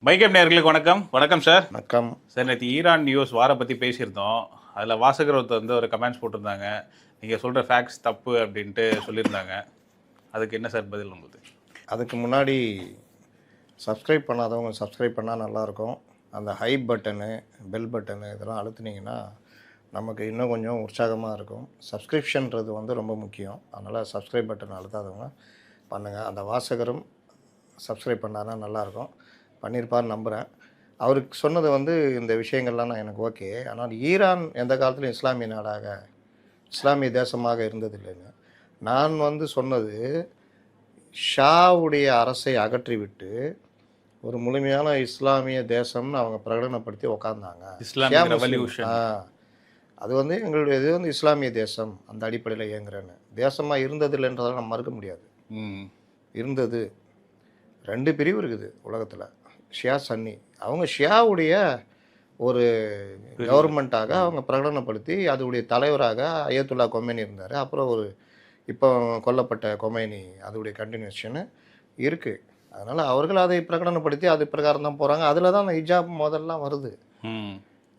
மைக்கேப் நேயர்களுக்கு வணக்கம். வணக்கம் சார். வணக்கம் சார், நேற்று ஈரான் நியூஸ் வாரை பற்றி பேசியிருந்தோம். அதில் வாசகர் ஒருத்தர் வந்து ஒரு கமெண்ட்ஸ் போட்டிருந்தாங்க. நீங்கள் சொல்கிற ஃபேக்ட்ஸ் தப்பு அப்படின்ட்டு சொல்லியிருந்தாங்க. அதுக்கு என்ன சார் பதில் உங்களுக்கு? அதுக்கு முன்னாடி சப்ஸ்கிரைப் பண்ணாதவங்க சப்ஸ்கிரைப் பண்ணால் நல்லாயிருக்கும். அந்த ஹை பட்டனு, பெல் பட்டனு இதெல்லாம் அழுத்துனீங்கன்னா நமக்கு இன்னும் கொஞ்சம் உற்சாகமாக இருக்கும். சப்ஸ்கிரிப்ஷன்றது வந்து ரொம்ப முக்கியம். அதனால் சப்ஸ்கிரைப் பட்டன் அழுத்தாதவங்க பண்ணுங்கள். அந்த வாசகரும் சப்ஸ்கிரைப் பண்ணாருன்னா நல்லாயிருக்கும். பண்ணியிருப்பார்னு நம்புகிறேன். அவருக்கு சொன்னது வந்து இந்த விஷயங்கள்லாம் எனக்கு ஓகே. ஆனால் ஈரான் எந்த காலத்துலையும் இஸ்லாமிய நாடாக, இஸ்லாமிய தேசமாக இருந்ததில்லைன்னு நான் வந்து சொன்னது, ஷாவுடைய அரசை அகற்றிவிட்டு ஒரு முழுமையான இஸ்லாமிய தேசம்னு அவங்க பிரகடனப்படுத்தி உக்காந்தாங்க. Islamic revolution. அது வந்து எங்களுடைய இது வந்து இஸ்லாமிய தேசம் அந்த அடிப்படையில் இயங்குறேன்னு. தேசமாக இருந்ததில்லைன்றதை நம்ம மறுக்க முடியாது. இருந்தது. 2 பிரிவு இருக்குது உலகத்தில், ஷியா சன்னி. அவங்க ஷியாவுடைய ஒரு கவர்மெண்ட்டாக அவங்க பிரகடனப்படுத்தி அதோடைய தலைவராக அயத்துல்லா கொமேனி இருந்தார். அப்புறம் ஒரு இப்போ கொல்லப்பட்ட கொமேனி அதோடைய கண்டினியூஷனு இருக்குது. அதனால் அவர்கள் அதை பிரகடனப்படுத்தி அது பிரகாரம் தான் போகிறாங்க. அதில் தான் அந்த ஹிஜாப் முதல்லாம் வருது.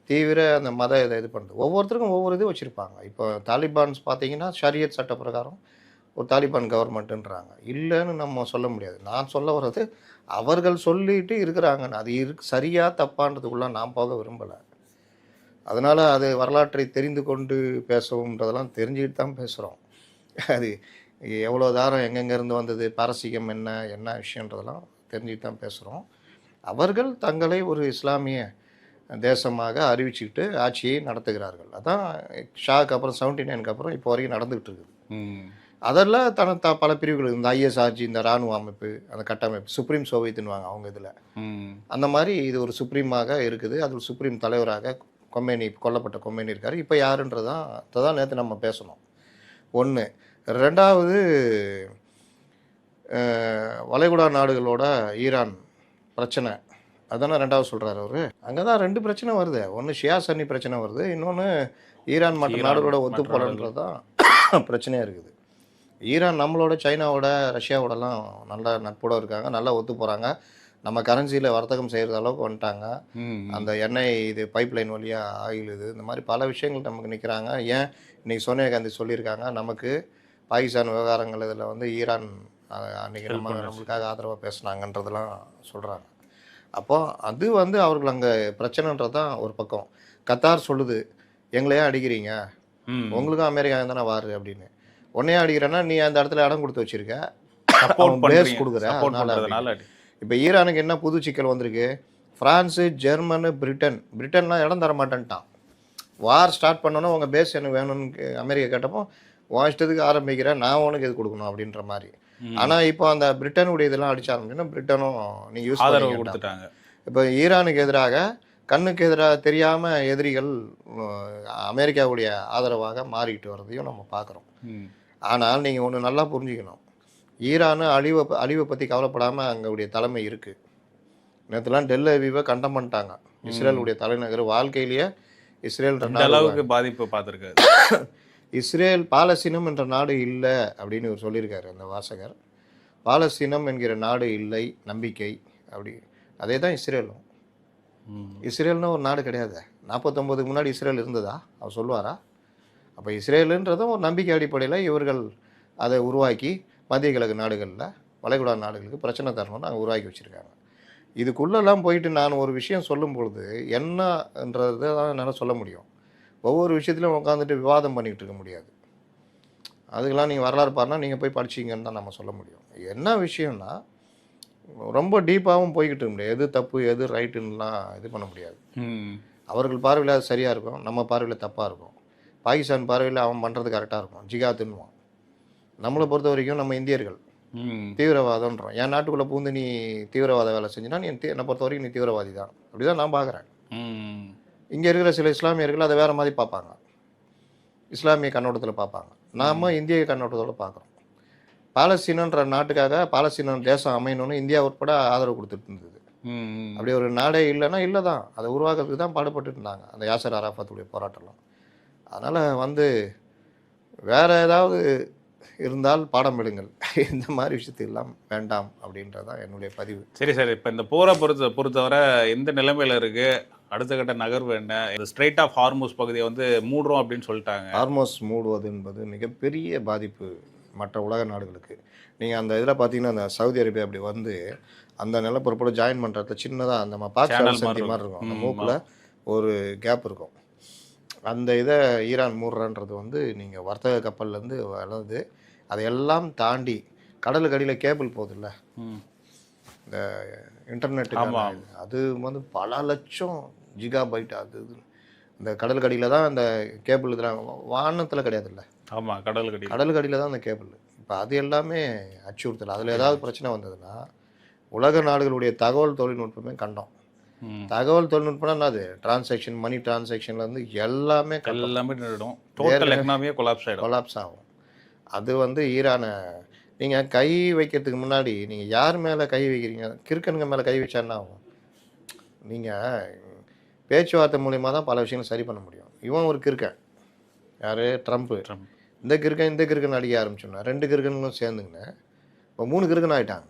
தீவிர அந்த மத இதை இது பண்ணுறது. ஒவ்வொருத்தருக்கும் ஒவ்வொரு இது வச்சுருப்பாங்க. இப்போ தாலிபான்ஸ் பார்த்தீங்கன்னா ஷரியத் சட்ட பிரகாரம் ஒரு தாலிபான் கவர்மெண்ட்டுன்றாங்க. இல்லைன்னு நம்ம சொல்ல முடியாது. நான் சொல்ல வர்றது, அவர்கள் சொல்லிட்டு இருக்கிறாங்க. அது சரியா தப்பான்றதுக்குள்ளே நான் போக விரும்பலை. அதனால் அது வரலாற்றை தெரிந்து கொண்டு பேசவும்ன்றதெல்லாம் தெரிஞ்சுக்கிட்டு தான் பேசுகிறோம். அது எவ்வளோ தாரம் எங்கெங்கேருந்து வந்தது, பாரசீகம் என்ன என்ன விஷயன்றதெல்லாம் தெரிஞ்சுக்கிட்டு தான் பேசுகிறோம். அவர்கள் தங்களை ஒரு இஸ்லாமிய தேசமாக அறிவிச்சுக்கிட்டு ஆட்சியை நடத்துகிறார்கள். அதான் ஷாக்கு அப்புறம் 79க்கு அப்புறம் இப்போ வரைக்கும் நடந்துக்கிட்டு இருக்குது. அதெல்லாம் பல பிரிவுகள், இந்த ஐஎஸ்ஆர்ஜி, இந்த இராணுவ அமைப்பு, அந்த கட்டமைப்பு, சுப்ரீம் சோவியத்துன்னுவாங்க அவங்க இதில். அந்த மாதிரி இது ஒரு சுப்ரீமாக இருக்குது. அது ஒரு சுப்ரீம் தலைவராக கொமேனி, கொல்லப்பட்ட கொமேனி இருக்கார். இப்போ யாருன்றதான் நேற்று நம்ம பேசணும். 1. 2வது, வளைகுடா நாடுகளோட ஈரான் பிரச்சனை, அதானே 2வது சொல்கிறார் அவர். அங்கே தான் 2 பிரச்சனை வருது. ஒன்று ஷியா சன்னி பிரச்சனை வருது, இன்னொன்று ஈரான் மற்ற நாடுகளோட ஒத்து போகலன்றது தான் பிரச்சனையாக இருக்குது. ஈரான் நம்மளோட, சைனாவோட, ரஷ்யாவோடலாம் நல்லா நட்போட இருக்காங்க, நல்லா ஒத்து போகிறாங்க. நம்ம கரன்சியில் வர்த்தகம் செய்கிற அளவுக்கு வந்துட்டாங்க. அந்த எண்ணெய் இது பைப் லைன் வழியாக ஆயில் இது, இந்த மாதிரி பல விஷயங்கள் நமக்கு நிற்கிறாங்க. ஏன் இன்றைக்கி சோனியா காந்தி சொல்லியிருக்காங்க, நமக்கு பாகிஸ்தான் விவகாரங்கள் இதில் வந்து ஈரான் அன்றைக்கி நம்மளுக்காக ஆதரவாக பேசுனாங்கன்றதெல்லாம் சொல்கிறாங்க. அப்போது அது வந்து அவர்கள் அங்கே பிரச்சனைன்றது தான் ஒரு பக்கம். கத்தார் சொல்லுது, எங்களையே அடிக்கிறீங்க, உங்களுக்கும் அமெரிக்கா தானே வாரு அப்படின்னு. உன்னையே அடிக்கிறேன்னா நீ அந்த இடத்துல இடம் கொடுத்து வச்சிருக்க, பேஸ் கொடுக்குற. இப்போ ஈரானுக்கு என்ன புது சிக்கல் வந்திருக்கு, ஃப்ரான்ஸு, ஜெர்மனு, பிரிட்டன்லாம் இடம் தர மாட்டேன்ட்டான். வார் ஸ்டார்ட் பண்ணோன்னா உங்கள் பேஸ் எனக்கு வேணும்னு அமெரிக்கா கேட்டப்போ, உன் இஷ்டத்துக்கு ஆரம்பிக்கிறேன், நான் உனக்கு எது கொடுக்கணும் அப்படின்ற மாதிரி. ஆனால் இப்போ அந்த பிரிட்டனுடைய இதெல்லாம் அடிச்ச ஆரம்பிச்சுன்னா பிரிட்டனும் நீங்கள் யூஸ் ஆதரவு கொடுத்துட்டாங்க. இப்போ ஈரானுக்கு எதிராக கண்ணுக்கு எதிராக தெரியாமல் எதிரிகள் அமெரிக்காவுடைய ஆதரவாக மாறிக்கிட்டு வர்றதையும் நம்ம பார்க்குறோம். ஆனால் நீங்கள் ஒன்று நல்லா புரிஞ்சுக்கணும், ஈரானு அழிவை பற்றி கவலைப்படாமல் அங்களுடைய தலைமை இருக்குது. நேற்றுலாம் டெல் அவிவை கண்டம் பண்ணிட்டாங்க. இஸ்ரேலுடைய தலைநகர், வாழ்க்கையிலேயே இஸ்ரேல் அளவுக்கு பாதிப்பு பார்த்துருக்காரு. இஸ்ரேல், பாலஸ்தீனம் என்ற நாடு இல்லை அப்படின்னு இவர் சொல்லியிருக்காரு அந்த வாசகர். பாலஸ்தீனம் என்கிற நாடு இல்லை, நம்பிக்கை அப்படி. அதே தான் இஸ்ரேலும். இஸ்ரேல்னு ஒரு நாடு கிடையாது. 49க்கு முன்னாடி இஸ்ரேல் இருந்ததா அவர் சொல்லுவாரா? அப்போ இஸ்ரேலுன்றதும் ஒரு நம்பிக்கை அடிப்படையில் இவர்கள் அதை உருவாக்கி மத்திய கிழக்கு நாடுகளில், வளைகுடா நாடுகளுக்கு பிரச்சனை தரணும்னு அங்கே உருவாக்கி வச்சுருக்காங்க. இதுக்குள்ளெல்லாம் போயிட்டு நான் ஒரு விஷயம் சொல்லும் பொழுது என்னன்றது தான் என்னால் சொல்ல முடியும். ஒவ்வொரு விஷயத்துலையும் உட்காந்துட்டு விவாதம் பண்ணிகிட்டு இருக்க முடியாது. அதுக்கெல்லாம் நீங்கள் வரலாறு பாருன்னா நீங்கள் போய் படிச்சிங்கன்னு தான் நம்ம சொல்ல முடியும். என்ன விஷயம்னா, ரொம்ப டீப்பாகவும் போய்கிட்டு இருக்க முடியாது. எது தப்பு எது ரைட்டுன்னெலாம் இது பண்ண முடியாது. அவர்கள் பார்வையில் அது சரியாக இருக்கும், நம்ம பார்வையில் தப்பாக இருக்கும். பாகிஸ்தான் பார்வையில் அவன் பண்ணுறது கரெக்டாக இருக்கும், ஜிகாத்துன்னுவான். நம்மளை பொறுத்த வரைக்கும் நம்ம இந்தியர்கள் தீவிரவாதம்ன்றோம். என் நாட்டுக்குள்ளே பூந்து நீ தீவிரவாத வேலை செஞ்சுன்னா நீ என்னை பொறுத்த வரைக்கும் நீ தீவிரவாதி தான், அப்படி தான் நான் பார்க்குறேன். இங்கே இருக்கிற சில இஸ்லாமியர்கள் அதை வேறு மாதிரி பார்ப்பாங்க, இஸ்லாமிய கண்ணோட்டத்தில் பார்ப்பாங்க. நாம் இந்திய கண்ணோட்டத்தோடு பார்க்குறோம். பாலஸ்தீனன்ற நாட்டுக்காக, பாலஸ்தீனம் தேசம் அமையணும்னு இந்தியா உட்பட ஆதரவு கொடுத்துட்டு இருந்தது. அப்படி ஒரு நாடே இல்லைன்னா இல்லை தான், அதை உருவாக்குறதுக்கு தான் பாடுபட்டு இருந்தாங்க அந்த யாசர் அரஃபாத்துடைய போராட்டம்லாம். அதனால் வந்து வேறு ஏதாவது இருந்தால் பாடம் எடுங்கள். இந்த மாதிரி விஷயத்தெல்லாம் வேண்டாம் அப்படின்றதான் என்னுடைய பதிவு. சரி சார், இப்போ இந்த போரை பொறுத்தவரை எந்த நிலைமையில இருக்கு? அடுத்த கட்ட நகர்வு என்ன? இந்த ஸ்ட்ரெயிட் ஆஃப் ஹார்மோஸ் பகுதியை வந்து மூடுறோம் அப்படின்னு சொல்லிட்டாங்க. ஹார்மோஸ் மூடுவது என்பது மிகப்பெரிய பாதிப்பு மற்ற உலக நாடுகளுக்கு. நீங்கள் அந்த இதில் பார்த்தீங்கன்னா அந்த சவுதி அரேபியா அப்படி வந்து அந்த நிலப்பரப்போட ஜாயின் பண்ணுறதுல சின்னதாக அந்த பாக்ஸ் சந்தி மாதிரி இருக்கும். அந்த மூக்கில் ஒரு கேப் இருக்கும். அந்த இதை ஈரான் மூடுறன்றது வந்து நீங்கள் வர்த்தக கப்பல்லேருந்து வளருது. அதையெல்லாம் தாண்டி கடலுக்கு அடியில் கேபிள் போகுதுல்ல, இந்த இன்டர்நெட், அது வந்து பல லட்சம் ஜிகாபைட். அது இந்த கடலுக்கு அடியில் தான் அந்த கேபிள். இதில் வானத்தில் கிடையாதுல்ல. ஆமாம், கடலுக்கு அடியில் தான் அந்த கேபிள். இப்போ அது எல்லாமே அச்சுறுத்தல். அதில் ஏதாவது பிரச்சனை வந்ததுன்னா உலக நாடுகளுடைய தகவல் தொழில்நுட்பமே கண்டோம். தகவல் தொழில்நுட்பம்னா என்னது? டிரான்சாக்ஷன், மணி டிரான்சாக்ஷன்லேருந்து எல்லாமே நின்றுடும். டோட்டல் எக்கனாமியே கொலாப்ஸ் ஆகும். அது வந்து ஈரானை நீங்கள் கை வைக்கிறதுக்கு முன்னாடி நீங்கள் யார் மேலே கை வைக்கிறீங்க? கிறுக்கனுங்க மேலே கை வச்சா என்ன ஆகும்? நீங்கள் பேச்சுவார்த்தை மூலிமா தான் பல விஷயங்கள் சரி பண்ண முடியும். இவன் ஒரு கிறுக்கன், யார்? ட்ரம்ப்பு. இந்த கிறுக்கன் அடிக்க ஆரம்பிச்சோன்னா 2 கிறுக்கனுங்களும் சேர்ந்துங்கன்னு இப்போ 3 கிறுக்கன் ஆகிட்டாங்க.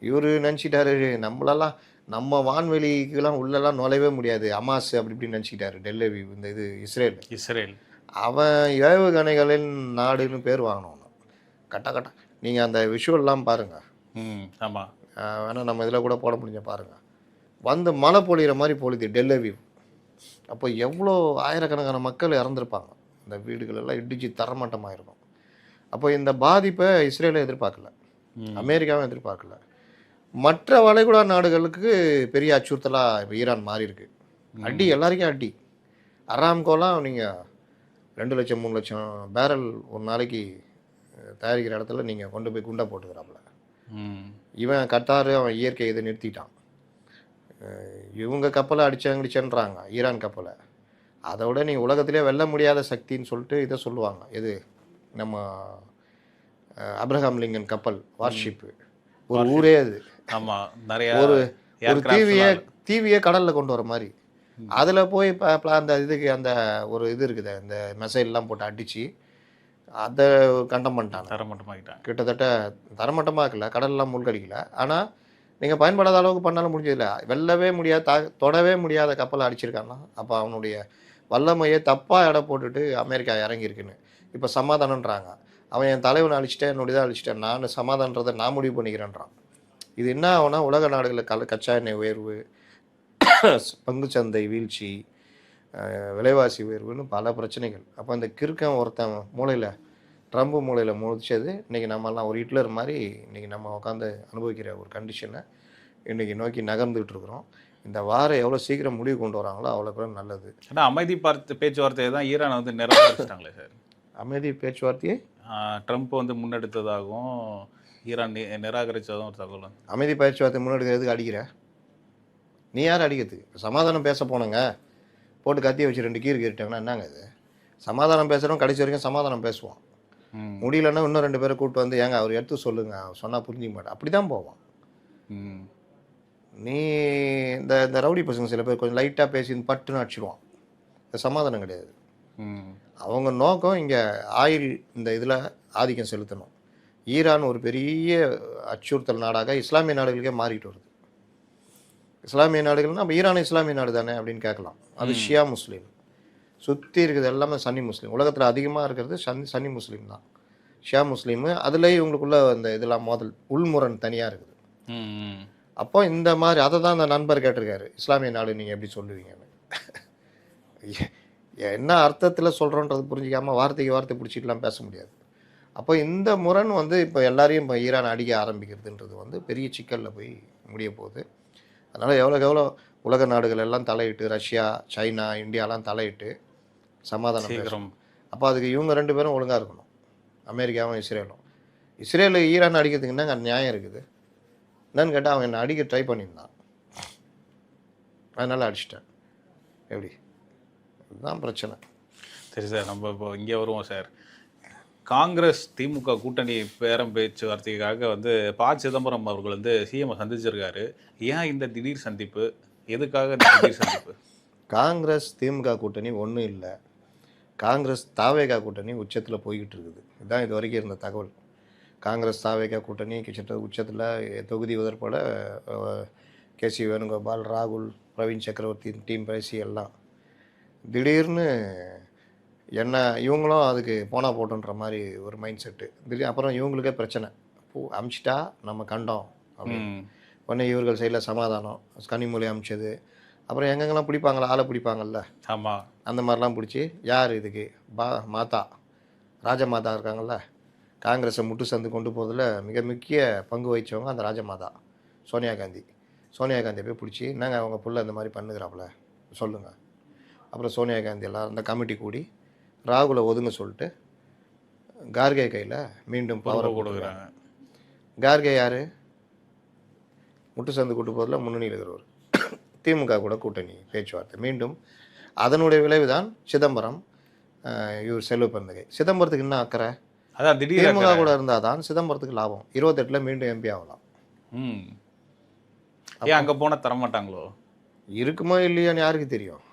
இவர் நினச்சிட்டாரு நம்மளெல்லாம் நம்ம வான்வெளிக்கெல்லாம் உள்ளெல்லாம் நுழையவே முடியாது, அமாஸ் அப்படி இப்படின்னு நினச்சிக்கிட்டாரு. டெல்லவி இந்த இது இஸ்ரேல் அவன் ஏவுகணைகளின் நாடுன்னு பேர் வாங்கினோம். கட்ட நீங்கள் அந்த விஷுவல்லாம் பாருங்கள். ஆமாம், வேணால் நம்ம இதில் கூட போட முடிஞ்ச பாருங்கள். வந்து மழை பொழிகிற மாதிரி பொழுது டெல்லவி. அப்போ எவ்வளோ ஆயிரக்கணக்கான மக்கள் இறந்துருப்பாங்க. இந்த வீடுகளெல்லாம் இடிச்சு தரமட்டமாயிருக்கும். அப்போ இந்த பாதிப்பை இஸ்ரேலை எதிர்பார்க்கல, அமெரிக்காவும் எதிர்பார்க்கல. மற்ற வளைகுடா நாடுகளுக்கு பெரிய அச்சுறுத்தலாக இப்போ ஈரான் மாறி இருக்கு. அடி எல்லாருக்கும் அடி. அராம்கோலாம் நீங்கள் 2 லட்சம் 3 லட்சம் பேரல் ஒரு நாளைக்கு தயாரிக்கிற இடத்துல நீங்கள் கொண்டு போய் குண்டை போட்டுக்கிறாப்புல. இவன் கத்தாரு அவன் இயற்கை இதை நிறுத்திட்டான். இவங்க கப்பலை அடிச்சேன்றாங்க, ஈரான் கப்பலை. அதை விட நீங்கள் உலகத்திலே வெல்ல முடியாத சக்தின்னு சொல்லிட்டு இதை சொல்லுவாங்க. இது நம்ம அப்ரஹாம் லிங்கன் கப்பல் வார்ஷிப்பு. ஒரு ஊரே அது. ஆமாம், நிறைய ஒரு தீவியே கடலில் கொண்டு வர மாதிரி. அதில் போய் அந்த இதுக்கு அந்த ஒரு இது இருக்குது, அந்த மெசைல்லாம் போட்டு அடித்து அதை கண்டம் பண்ணிட்டாங்க, தரமட்டமாக்கிட்டாங்க. கிட்டத்தட்ட தரமட்டமாக்கல, கடல்லாம் மூழ்கடிக்கல. ஆனால் நீங்கள் பயன்படாத அளவுக்கு பண்ணாலும் முடிஞ்சதில்லை. வெல்லவே முடியாத தொடவே முடியாத கப்பலை அடிச்சிருக்காங்கன்னா அப்போ அவனுடைய வல்லமையை தப்பாக எடை போட்டுட்டு அமெரிக்கா இறங்கியிருக்குன்னு இப்போ சமாதானன்றாங்க. அவன் என் தலைவனை அழிச்சிட்டேன், என்னுடைய தான் அழிச்சிட்டேன், நான் சமாதானன்றதை நான் முடிவு பண்ணிக்கிறேன்றான். இது என்ன ஆகுனா உலக நாடுகளில் கச்சா எண்ணெய் உயர்வு, பங்குச்சந்தை வீழ்ச்சி, விலைவாசி உயர்வுன்னு பல பிரச்சனைகள். அப்போ இந்த கிறுக்கன் ஒருத்தன் மூளையில், ட்ரம்ப் மூளையில் முடிச்சது இன்றைக்கி நம்மலாம் ஒரு ஹிட்லர் மாதிரி இன்றைக்கி நம்ம உட்காந்து அனுபவிக்கிற ஒரு கண்டிஷனை இன்றைக்கி நோக்கி நகர்ந்துகிட்டு இருக்கிறோம். இந்த வாரம் எவ்வளோ சீக்கிரம் முடிவு கொண்டு வராங்களோ அவ்வளோ பேரும் நல்லது. ஆனால் அமைதி பேச்சுவார்த்தையை தான் ஈரான் வந்து நிறைவேற்றிட்டாங்களே சார். அமைதி பேச்சுவார்த்தையை ட்ரம்ப் வந்து முன்னெடுத்ததாகவும் ஈரான் நிராகரித்ததும் ஒரு தகவல். அமைதி பேச்சுவார்த்தை முன்னெடுக்கிறதுக்கு அடிக்கிற நீ யார் அடிக்கிறதுக்கு? சமாதானம் பேச போனங்க போட்டு கத்தியை வச்சு 2 கீறு கேட்டாங்கன்னா என்னங்க இது? சமாதானம் பேசுகிறோம், கடைசி வரைக்கும் சமாதானம் பேசுவோம். முடியலன்னா இன்னும் 2 பேரை கூப்பிட்டு வந்து ஏங்க அவர் எடுத்து சொல்லுங்க, சொன்னால் புரிஞ்சிக்க மாட்டேன், அப்படி தான் போவான். நீ இந்த ரவுடி பசங்க சில பேர் கொஞ்சம் லைட்டாக பேசி பட்டுன்னு அடிச்சிடுவான். இந்த சமாதானம் கிடையாது. அவங்க நோக்கம் இங்கே ஆயில் இந்த இதில் ஆதிக்கம் செலுத்தணும். ஈரான் ஒரு பெரிய அச்சுறுத்தல் நாடாக இஸ்லாமிய நாடுகளுக்கே மாறிட்டு வருது. இஸ்லாமிய நாடுகள்னா அப்போ ஈரான் இஸ்லாமிய நாடு தானே அப்படின்னு கேட்கலாம். அது ஷியா முஸ்லீம், சுற்றி இருக்குது எல்லாமே சன்னி முஸ்லீம். உலகத்தில் அதிகமாக இருக்கிறது சன்னி முஸ்லீம் தான், ஷியா முஸ்லீமு. அதுலேயும் இவங்களுக்குள்ள அந்த இதெல்லாம் உள்முரண் தனியாக இருக்குது. அப்போ இந்த மாதிரி அதை தான் அந்த நண்பர் கேட்டிருக்காரு, இஸ்லாமிய நாடு நீங்கள் எப்படி சொல்லுவீங்கன்னு. என்ன அர்த்தத்தில் சொல்கிறோன்றது புரிஞ்சிக்காமல் வார்த்தைக்கு வார்த்தை பிடிச்சிட்டுலாம் பேச முடியாது. அப்போ இந்த முரண் வந்து இப்போ எல்லாரையும் இப்போ ஈரான் அடிக்க ஆரம்பிக்கிறதுன்றது வந்து பெரிய சிக்கலில் போய் முடிய போகுது. அதனால் எவ்வளோ உலக நாடுகள் எல்லாம் தலையிட்டு, ரஷ்யா, சைனா, இந்தியாலாம் தலையிட்டு சமாதானம் பேசுகிறோம். அப்போ அதுக்கு இவங்க 2 பேரும் ஒழுங்காக இருக்கணும், அமெரிக்காவும் இஸ்ரேலும். இஸ்ரேலு ஈரான் அடிக்கிறதுக்கு என்னங்க நியாயம் இருக்குது? என்னன்னு கேட்டால் அவன் என்னை அடிக்க ட்ரை பண்ணியிருந்தான், அதனால் அடிச்சிட்டேன். எப்படி? இதுதான் பிரச்சனை. சரி சார், நம்ம இப்போ இங்கே வருவோம் சார். காங்கிரஸ் திமுக கூட்டணி பேச்சுவார்த்தைக்காக வந்து ப. சிதம்பரம் அவர்கள் வந்து சிஎம் சந்திச்சிருக்காரு. ஏன் இந்த திடீர் சந்திப்பு? எதுக்காக இந்த திடீர் சந்திப்பு? காங்கிரஸ் திமுக கூட்டணி ஒன்றும் இல்லை. காங்கிரஸ் தாவேகா கூட்டணி உச்சத்தில் போய்கிட்டு இருக்குது. இதுதான் இது வரைக்கும் இருந்த தகவல். காங்கிரஸ் தாவேகா கூட்டணி கிட்டத்தட்ட உச்சத்தில் தொகுதி உதற்போல கேசி வேணுகோபால், ராகுல், பிரவீன் சக்கரவர்த்தி, டீம் பேசி எல்லாம் திடீர்னு என்ன இவங்களும் அதுக்கு போனால் போட்டுன்ற மாதிரி ஒரு மைண்ட் செட்டு. திடீர்னு அப்புறம் இவங்களுக்கே பிரச்சனை, அமிச்சிட்டா நம்ம கண்டோம் அப்படின்னு. உடனே இவர்கள் சைடில் சமாதானம், கனிமொழி அமிச்சது, அப்புறம் எங்கெங்கெல்லாம் பிடிப்பாங்களா, ஆளை பிடிப்பாங்கல்ல, ஆமாம், அந்த மாதிரிலாம் பிடிச்சி யார் இதுக்கு மாதா ராஜமாதா இருக்காங்கல்ல, காங்கிரஸை முட்டு சந்து கொண்டு போகிறதுல மிக முக்கிய பங்கு வகித்தவங்க அந்த ராஜமாதா சோனியா காந்தி. சோனியா காந்தியை போய் பிடிச்சி என்னங்க அவங்க புள்ள இந்த மாதிரி பண்ணுகிறாப்புல சொல்லுங்கள். அப்புறம் சோனியா காந்தி எல்லாம் அந்த கமிட்டி கூடி ராகுலை ஒதுங்க சொல்லிட்டு கார்கே கையில் மீண்டும் பவரை கொடுக்குறாங்க. கார்கே யார்? முட்டு சந்து கூட்டு போதில் முன்னணியில் இருக்கிறவர். திமுக கூட கூட்டணி பேச்சுவார்த்தை மீண்டும். அதனுடைய விளைவு தான் சிதம்பரம், இவர் செல்வ பெருந்தகை. சிதம்பரத்துக்கு என்ன அக்கறை? அதான் திடீர் திமுக கூட இருந்தால் தான் சிதம்பரத்துக்கு லாபம். 28 மீண்டும் எம்பி ஆகலாம். ஏன் அங்கே போனால் தரமாட்டாங்களோ? இருக்குமோ இல்லையோன்னு யாருக்கு தெரியும்?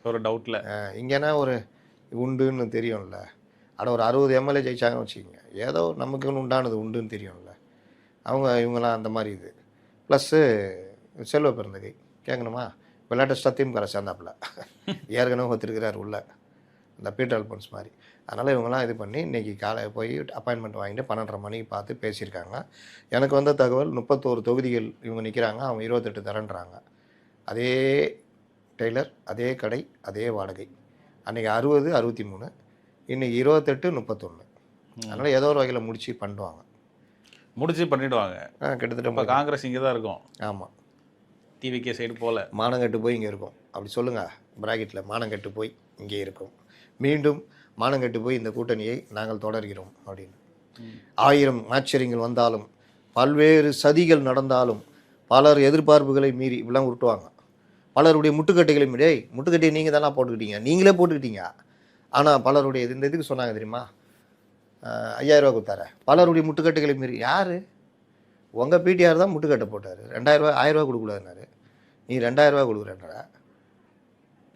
ஒரு டவுட்டில் இங்கேனா ஒரு உண்டுன்னு தெரியும்ல. ஆனால் ஒரு 60 எம்எல்ஏ ஜெயிச்சாங்கன்னு வச்சுக்கோங்க, ஏதோ நமக்குன்னு உண்டானது உண்டுன்னு தெரியும்ல. இவங்களாம் அந்த மாதிரி இது. ப்ளஸ்ஸு செல்வ பெருந்தகை கேட்கணுமா, லேட்டஸ்ட்டாக திமுக சேர்ந்தாப்புல ஏற்கனவே ஒத்துருக்கிறார் உள்ள, இந்த பீட்டர் அல்பன்ஸ் மாதிரி. அதனால் இவங்கெல்லாம் இது பண்ணி இன்றைக்கி காலை போய் அப்பாயின்மெண்ட் வாங்கிட்டு 12:30 மணிக்கு பார்த்து பேசியிருக்காங்க. எனக்கு வந்த தகவல் 31 தொகுதிகள் இவங்க நிற்கிறாங்க, அவங்க 28 தரேன்றாங்க. அதே டெய்லர், அதே கடை, அதே வாடகை. அன்றைக்கி 60, 63, இன்றைக்கி 28, 31. அதனால் ஏதோ ஒரு வகையில் முடிச்சு பண்ணுவாங்க, முடிச்சு பண்ணிவிடுவாங்க. கிட்டத்தட்ட இப்போ காங்கிரஸ் இங்கே தான் இருக்கும். ஆமாம், டிவிகே சைடு போல் மானங்கட்டு போய் இங்கே இருக்கும். அப்படி சொல்லுங்கள் ப்ராக்கெட்டில், மானங்கட்டு போய் இங்கே இருக்கும். மீண்டும் மானங்கட்டு போய் இந்த கூட்டணியை நாங்கள் தொடர்கிறோம் அப்படின்னு. 1000 ஆச்சரியங்கள் வந்தாலும், பல்வேறு சதிகள் நடந்தாலும், பலர் எதிர்பார்ப்புகளை மீறி இப்படிலாம் உருட்டுவாங்க. பலருடைய முட்டுக்கட்டைகளை மீறி, முட்டுக்கட்டையை நீங்கள் தானே போட்டுக்கிட்டீங்க, நீங்களே போட்டுக்கிட்டீங்க. ஆனால் பலருடைய இந்த இதுக்கு சொன்னாங்க தெரியுமா, 5000 ரூபா கொடுத்தார, பலருடைய முட்டுக்கட்டைகளை மீறி. யார்? உங்கள் பிடிஆர் தான் முட்டுக்கட்டை போட்டார். 2000 ரூபா 1000 ரூபா கொடுக்கூடாதுனாரு, நீ 2000 ரூபா கொடுக்குறேன்ற.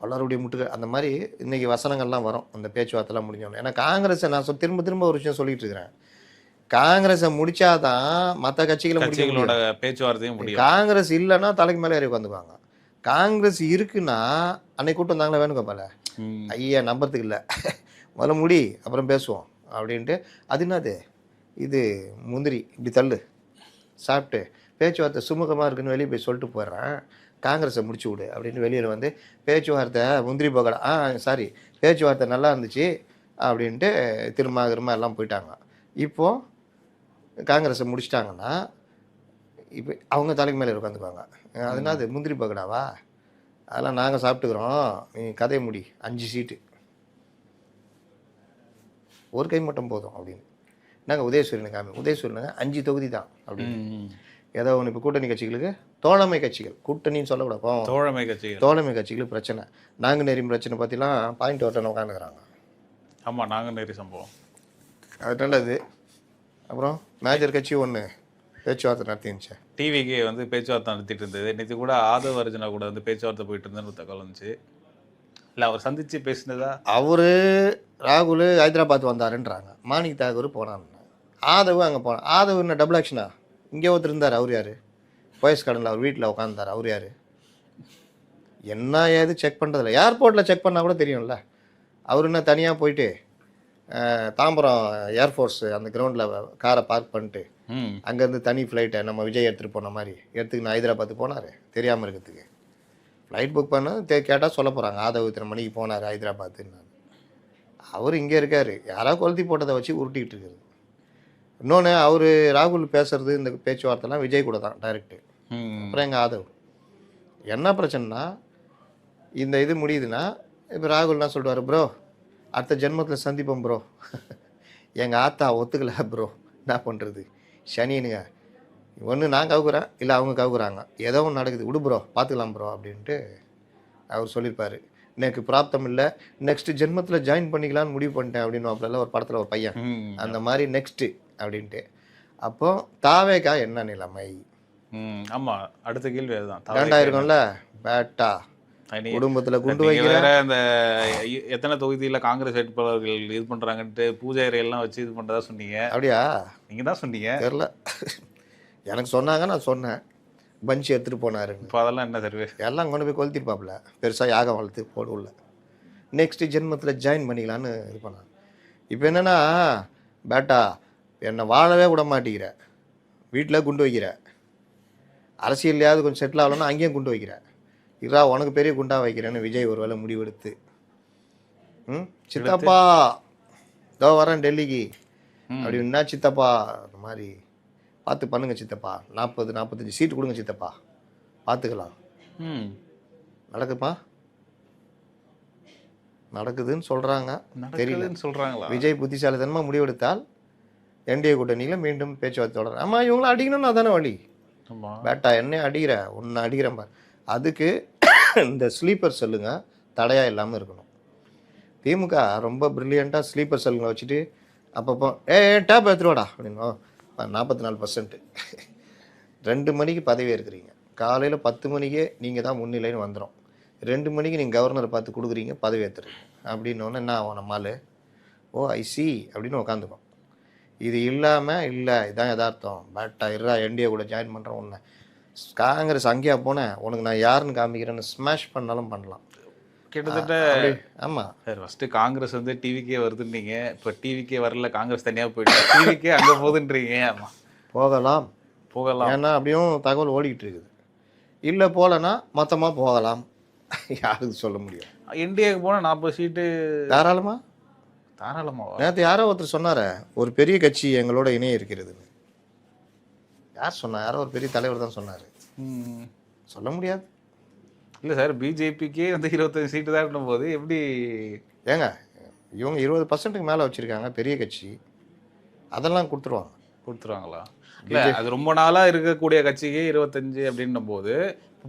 பலருடைய அந்த மாதிரி இன்றைக்கி வசனங்கள்லாம் வரும் அந்த பேச்சுவார்த்தைலாம் முடிஞ்சோன்னு. ஏன்னா காங்கிரஸை நான் திரும்ப திரும்ப ஒரு விஷயம் சொல்லிட்டு இருக்கிறேன், காங்கிரஸை முடிச்சாதான் மற்ற கட்சிகளோட பேச்சுவார்த்தையும் முடியும். காங்கிரஸ் இல்லைன்னா தலைக்கு மேலே ஏறி உட்காந்துக்குவாங்க. காங்கிரஸ் இருக்குன்னா அன்னைக்கு கூட்டம் வந்தாங்களா வேணுங்கப்பால, ஐயா நம்புறதுக்கு இல்லை, முதல்ல முடி அப்புறம் பேசுவோம் அப்படின்ட்டு. அது என்னது, இது முந்திரி இப்படி தள்ளு சாப்பிட்டு பேச்சுவார்த்தை சுமூகமாக இருக்குன்னு வெளியே போய் சொல்லிட்டு போயிடுறேன், காங்கிரஸை முடிச்சு விடு அப்படின்னு வெளியில் வந்து பேச்சுவார்த்தை முந்திரி பகடா, சாரி பேச்சுவார்த்தை நல்லா இருந்துச்சு அப்படின்ட்டு திரும்ப எல்லாம் போயிட்டாங்க. இப்போது காங்கிரஸை முடிச்சிட்டாங்கன்னா இப்போ அவங்க தலைக்கு மேலே உட்காந்துக்குவாங்க. அதுனா அது முந்திரி பகடாவா, அதெல்லாம் நாங்கள் சாப்பிட்டுக்கிறோம், நீ கதையை முடி, 5 சீட்டு ஒரு கை மட்டும் போதும் அப்படின்னு. நாங்கள் உதயசூரியனை காமி, உதயசூரியனுங்க 5 தொகுதி தான் அப்படின்னு. ஏதோ ஒன்று இப்போ கூட்டணி கட்சிகளுக்கு, தோழமை கட்சிகள், கூட்டணின்னு சொல்லக்கூடாது, தோழமை கட்சிகளுக்கு பிரச்சனை. நாங்கள் நெறி பிரச்சனை பற்றிலாம் பாயிண்ட் ஓட்டன்னு உட்காந்துக்கிறாங்க. ஆமாம், நாங்கள் நெறி சம்பவம் அது நல்லது. அப்புறம் மேஜர் கட்சி ஒன்று பேச்சுவார்த்தை நடத்திருந்துச்சு, டிவிக்கு வந்து பேச்சுவார்த்தை நடத்திட்டு இருந்தது. நேற்று கூட ஆதவ அர்ஜுனா கூட வந்து பேச்சுவார்த்தை போயிட்டு இருந்தேன்னு தகவல் வந்துச்சு. இல்லை அவர் சந்தித்து பேசினதா? அவர் ராகுல் ஹைதராபாத் வந்தாருன்றாங்க, மாணிக் தாகூர் போனான்னு, ஆதவ் அங்கே போனான். ஆதவ் என்ன டபுள் ஆக்ஷனா? இங்கே ஒருத்தர் இருந்தார், அவர் யார்? போயஸ் கடனில் அவர் வீட்டில் உட்காந்துருந்தார், அவர் யார்? என்ன ஏது செக் பண்ணுறதில்ல, ஏர்போர்ட்டில் செக் பண்ணால் கூட தெரியும்ல. அவர் என்ன தனியாக போயிட்டு தாம்பரம் ஏர்ஃபோர்ஸ் அந்த கிரவுண்டில் காரை பார்க் பண்ணிட்டு அங்கேருந்து தனி ஃப்ளைட்டை நம்ம விஜய் எடுத்துகிட்டு போன மாதிரி எடுத்துக்கின்னு ஹைதராபாத்துக்கு போனார் தெரியாமல் இருக்கிறதுக்கு. ஃப்ளைட் புக் பண்ண கேட்டால் சொல்ல போகிறாங்க, ஆதவ் இத்தனை மணிக்கு போனார் ஹைதராபாத்துன்னு. அவர் இங்கே இருக்கார், யாராவது கொளுத்தி போட்டதை வச்சு உருட்டிக்கிட்டு இருக்கிறது. இன்னொன்று அவர் ராகுல் பேசுறது இந்த பேச்சுவார்த்தைலாம் விஜய் கூட தான் டைரக்டு. அப்புறம் எங்கள் ஆதவ் என்ன பிரச்சனைனா, இந்த இது முடியுதுன்னா இப்போ ராகுல்னா சொல்லுவார், ப்ரோ அடுத்த ஜென்மத்தில் சந்திப்போம் ப்ரோ, எங்கள் ஆத்தா ஒத்துக்கலை ப்ரோ, என்ன பண்ணுறது சனினுங்க, ஒன்று நான் கவுக்குறேன் இல்லை அவங்க கவுக்குறாங்க, ஏதோ ஒன்று நடக்குது, விடு ப்ரோ பார்த்துக்கலாம் ப்ரோ அப்படின்ட்டு அவர் சொல்லியிருப்பார். எனக்கு பிராப்தம் இல்லை, நெக்ஸ்ட் ஜென்மத்தில் ஜாயின் பண்ணிக்கலான்னு முடிவு பண்ணிட்டேன் அப்படின்னு அப்பெல்லாம் ஒரு படத்தில் ஒரு பையன் அந்த மாதிரி நெக்ஸ்ட்டு அப்படின்ட்டு. அப்போது தாவேகா என்ன நிலைமை? ஆமாம், அடுத்த கேள்வி அதுதான். காண்டாயிருக்கும்ல, பேட்டா குடும்பத்தில் குண்டு நீங்க வைக்கிற. வேற இந்த எத்தனை தொகுதியில் காங்கிரஸ் வேட்பாளர்கள் இது பண்றாங்கன்ட்டு பூஜை அறையெல்லாம் வச்சு இது பண்றதா சொன்னீங்க. அப்படியா? நீங்க தான் சொன்னீங்க. தெரில, எனக்கு சொன்னாங்க, நான் சொன்னேன். பஞ்ச் எடுத்துகிட்டு போனாருன்னு. இப்போ அதெல்லாம் என்ன சர்வே? எல்லாம் கொண்டு போய் கொளுத்திருப்பாப்புல, பெருசாக யாகம் வளர்த்து போடுவில்ல. நெக்ஸ்ட் ஜென்மத்தில் ஜாயின் பண்ணிக்கலான்னு இது பண்ணான். இப்போ என்னென்னா, பேட்டா என்னை வாழவே விட மாட்டேங்கிற, வீட்டில் குண்டு வைக்கிற, அரசியல்லையாவது கொஞ்சம் செட்டில் ஆகலன்னா அங்கேயும் குண்டு வைக்கிற, இதா உனக்கு பெரிய குண்டாக வைக்கிறேன்னு விஜய் ஒரு வேளை முடிவெடுத்து, சித்தப்பா இதோ வரேன் டெல்லிக்கு அப்படின்னா, சித்தப்பா அந்த மாதிரி பார்த்து பண்ணுங்க சித்தப்பா, 40-45 சீட்டு கொடுங்க சித்தப்பா, பார்த்துக்கலாம். நடக்குப்பா, நடக்குதுன்னு சொல்கிறாங்க, தெரியலன்னு சொல்கிறாங்களா? விஜய் புத்திசாலித்தனமாக முடிவெடுத்தால் என்டிஏ கூட்டணியில் மீண்டும் பேச்சுவார்த்தை தொடரும். ஆமாம், இவங்கள அடிக்கணும்னு அதானே வழி. பேட்டா என்ன அடிக்கிற, ஒன்று அடிக்கிறேன் பார். அதுக்கு இந்த ஸ்லீப்பர் செல்லுங்க தடையாக இல்லாமல் இருக்கணும். திமுக ரொம்ப ப்ரில்லியண்ட்டாக ஸ்லீப்பர் செல்லுங்களை வச்சுட்டு அப்பப்போ டேப் எடுத்துருவாடா அப்படின்னா 44%. 2 மணிக்கு பதவி இருக்கிறீங்க, காலையில் 10 மணிக்கே நீங்கள் தான் முன்னிலைன்னு வந்துடும். 2 மணிக்கு நீங்கள் கவர்னரை பார்த்து கொடுக்குறீங்க, பதவி ஏற்றுறீங்க அப்படின்னோடனே என்ன ஆகும், நம்மால் ஐசி அப்படின்னு உட்காந்துக்கும். இது இல்லாமல் இல்லை, இதான் யதார்த்தம், பேட்டா இருறா என்டிஏ கூட ஜாயின் பண்ணுறேன், ஒன்று காங்கிரஸ் அங்கேயா போனேன், உனக்கு நான் யாருன்னு காமிக்கிறேன்னு ஸ்மாஷ் பண்ணாலும் பண்ணலாம். கிட்டத்தட்ட ஆமாம் சார். ஃபஸ்ட்டு காங்கிரஸ் வந்து டிவிக்கே வருதுன்றீங்க, இப்போ டிவிக்கே வரல, காங்கிரஸ் தனியாக போயிட்டு டிவிக்கே அங்கே போகுதுன்றீங்க. ஆமாம், போகலாம். ஏன்னா அப்படியும் தகவல் ஓடிக்கிட்டு இருக்குது. இல்லை போகலன்னா மொத்தமாக போகலாம், யாருக்கு சொல்ல முடியும். என்டிஏக்கு போனால் 40 சீட்டு தாராளமாக. நேற்று யாரோ ஒருத்தர் சொன்னார, ஒரு பெரிய கட்சி எங்களோட இணைய இருக்கிறதுன்னு. யார் சொன்னா? யாரோ ஒரு பெரிய தலைவர் தான் சொன்னார். சொல்ல முடியாது. இல்லை சார், பிஜேபிக்கே வந்து 25 சீட்டு தான் போது எப்படி ஏங்க, இவங்க 20%க்கு மேலே வச்சுருக்காங்க, பெரிய கட்சி, அதெல்லாம் கொடுத்துருவாங்களா? இல்லை, அது ரொம்ப நாளாக இருக்கக்கூடிய கட்சிக்கு 25 அப்படின்னும் போது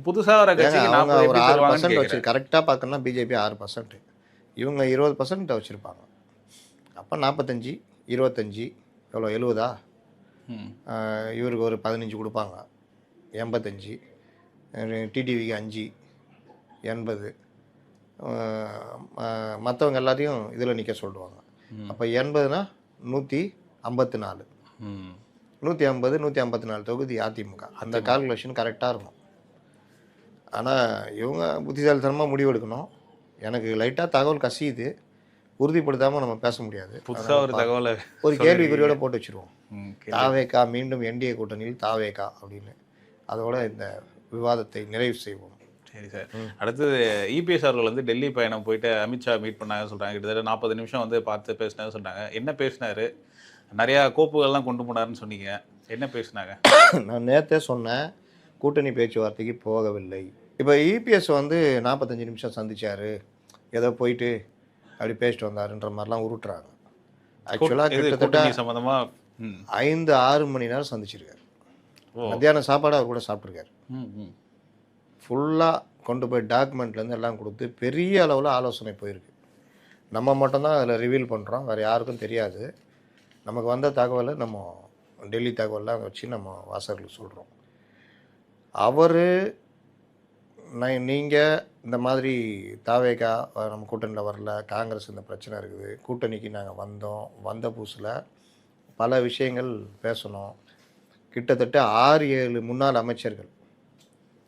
புதுசாக வர கட்சிக்கு ஒரு 6% வச்சு கரெக்டாக பார்க்கணும்னா பிஜேபி 6%, இவங்க 20% வச்சுருப்பாங்க. அப்போ 45, 25 எவ்வளோ, 70? இவருக்கு ஒரு 15 கொடுப்பாங்க, 85. டிடிவிக்கு 5, 80. மற்றவங்க எல்லாத்தையும் இதில் நிற்க சொல்லுவாங்க. அப்போ 80னா 154, 150, 154 தொகுதி அதிமுக. அந்த கால்குலேஷன் கரெக்டாக இருக்கும். ஆனால் இவங்க புத்திசாலித்தனமாக முடிவெடுக்கணும். எனக்கு லைட்டாக தகவல் கசியுது, உறுதிப்படுத்தாமல் நம்ம பேச முடியாது. புதுசாக ஒரு தகவலை ஒரு கேள்விக்குறியோட போட்டு வச்சுருவோம். தாவேகா மீண்டும் என்டிஏ கூட்டணியில் தாவேகா அப்படின்னு. அதோட இந்த விவாதத்தை நிறைவு செய்வோம். சரி சார். அடுத்தது இபிஎஸ் அவர்கள் வந்து டெல்லி பயணம் போயிட்டு அமித்ஷா மீட் பண்ணாங்கன்னு சொல்கிறாங்க. கிட்டத்தட்ட 40 நிமிஷம் வந்து பார்த்து பேசினாங்க சொல்கிறாங்க. என்ன பேசினாரு? நிறையா கோப்புகள்லாம் கொண்டு போனாருன்னு சொன்னீங்க, என்ன பேசினாங்க? நான் நேற்றே சொன்னேன், கூட்டணி பேச்சுவார்த்தைக்கு போகவில்லை. இப்போ இபிஎஸ் வந்து 45 நிமிஷம் சந்திச்சார், ஏதோ போயிட்டு அப்படி பேசிட்டு வந்தாருன்ற மாதிரிலாம் உருட்டுறாங்க. ஆக்சுவலாக கிட்டத்தட்ட சம்மந்தமாக 5-6 மணி நேரம் சந்திச்சிருக்காரு. மத்தியான சாப்பாடு அவர் கூட சாப்பிட்ருக்காரு. ஃபுல்லாக கொண்டு போய் டாக்குமெண்ட்லேருந்து எல்லாம் கொடுத்து பெரிய அளவில் ஆலோசனை போயிருக்கு. நம்ம மட்டும்தான் அதில் ரிவீல் பண்ணுறோம், வேறு யாருக்கும் தெரியாது. நமக்கு வந்த தகவலை நம்ம டெல்லி தகவலாம் வச்சு நம்ம வாசகர்களுக்கு சொல்கிறோம். அவர் நீங்கள் இந்த மாதிரி தாவேகா நம்ம கூட்டணியில் வரல, காங்கிரஸ் இந்த பிரச்சனை இருக்குது, கூட்டணிக்கு நாங்கள் வந்த புதுசில் பல விஷயங்கள் பேசணும். கிட்டத்தட்ட 6-7 முன்னாள் அமைச்சர்கள்,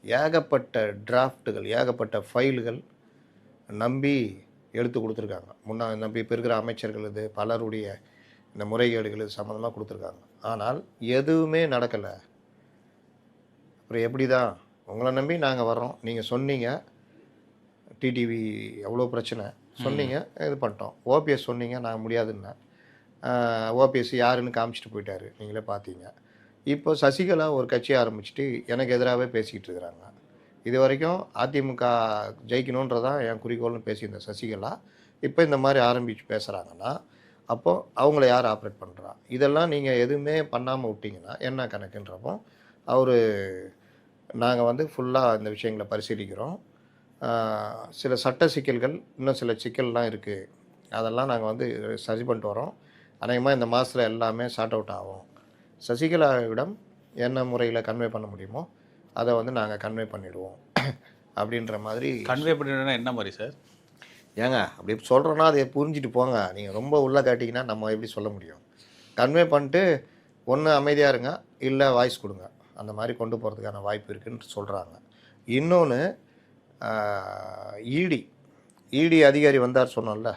ஏகப்பட்ட டிராஃப்ட்டுகள், ஏகப்பட்ட ஃபைல்கள் நம்பி எடுத்து கொடுத்துருக்காங்க. நம்பி இப்போ இருக்கிற அமைச்சர்கள் இது பலருடைய இந்த முறைகேடுகள் இது சம்மந்தமாக கொடுத்துருக்காங்க. ஆனால் எதுவுமே நடக்கலை. அப்புறம் எப்படி தான் உங்களை நம்பி நாங்கள் வர்றோம், நீங்கள் சொன்னீங்க டிடிவி எவ்வளோ பிரச்சனை சொன்னீங்க, இது பண்ணிட்டோம். ஓபிஎஸ் சொன்னீங்க நாங்கள் முடியாதுன்னு, ஓபிஎஸ் யாருன்னு காமிச்சிட்டு போயிட்டாரு, நீங்களே பார்த்தீங்க. இப்போ சசிகலா ஒரு கட்சி ஆரம்பிச்சுட்டு எனக்கு எதிராகவே பேசிக்கிட்டு இருக்கிறாங்க. இது வரைக்கும் அதிமுக ஜெயிக்கணுன்றதான் என் குறிக்கோள்னு பேசியிருந்த சசிகலா இப்போ இந்த மாதிரி ஆரம்பித்து பேசுகிறாங்கன்னா, அப்போது அவங்கள யார் ஆப்ரேட் பண்ணுறா? இதெல்லாம் நீங்கள் எதுவுமே பண்ணாமல் விட்டிங்கன்னா என்ன கணக்குன்றப்போ அவர் நாங்கள் வந்து ஃபுல்லாக இந்த விஷயங்களை பரிசீலிக்கிறோம். சில சட்ட சிக்கல்கள், இன்னும் சில சிக்கல்லாம் இருக்குது, அதெல்லாம் நாங்கள் வந்து சரி பண்ணிட்டு வரோம். அநேகமாக இந்த மாதத்தில் எல்லாமே சார்ட் அவுட் ஆகும். சசிகலாவிடம் என்ன முறையில் கன்வே பண்ண முடியுமோ அதை வந்து நாங்கள் கன்வே பண்ணிவிடுவோம் அப்படின்ற மாதிரி. கன்வே பண்ணினா என்ன மாதிரி சார்? ஏங்க அப்படி சொல்கிறோன்னா அதை புரிஞ்சுட்டு போங்க. நீங்கள் ரொம்ப உள்ளே காட்டிங்கன்னா நம்ம எப்படி சொல்ல முடியும்? கன்வே பண்ணிட்டு ஒன்று அமைதியாக இருங்க, இல்லை வாய்ஸ் கொடுங்க. அந்த மாதிரி கொண்டு போகிறதுக்கான வாய்ப்பு இருக்குன்னு சொல்கிறாங்க. இன்னொன்று இடி அதிகாரி வந்தார் சொன்னோம்ல,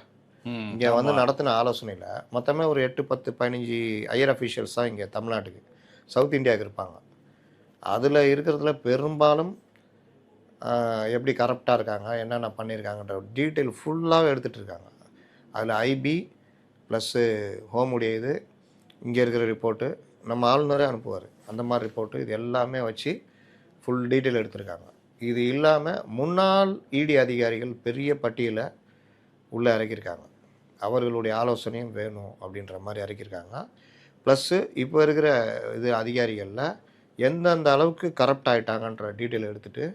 இங்கே வந்து நடத்தின ஆலோசனையில் மொத்தமே ஒரு 8, 10, 15 ஹையர் அஃபீஷியல்ஸ் தான் இங்கே தமிழ்நாட்டுக்கு சவுத் இந்தியாவுக்கு இருப்பாங்க. அதில் இருக்கிறதுல பெரும்பாலும் எப்படி கரப்டாக இருக்காங்க, என்னென்ன பண்ணியிருக்காங்கன்ற டீட்டெயில் ஃபுல்லாகவே எடுத்துகிட்டு இருக்காங்க. அதில் ஐபி ப்ளஸ்ஸு ஹோமுடைய இது, இங்கே இருக்கிற ரிப்போர்ட்டு, நம்ம ஆளுநரே அனுப்புவார், அந்த மாதிரி ரிப்போர்ட்டு, இது எல்லாமே வச்சு ஃபுல் டீட்டெயில் எடுத்திருக்காங்க. இது இல்லாமல் முன்னாள் இடி அதிகாரிகள் பெரிய பட்டியலை உள்ளே இறக்கியிருக்காங்க. அவர்களுடைய ஆலோசனையும் வேணும் அப்படின்ற மாதிரி இறக்கியிருக்காங்க. ப்ளஸ்ஸு இப்போ இருக்கிற இது அதிகாரிகளில் எந்தெந்த அளவுக்கு கரப்ட் ஆகிட்டாங்கன்ற டீட்டெயில் எடுத்துகிட்டு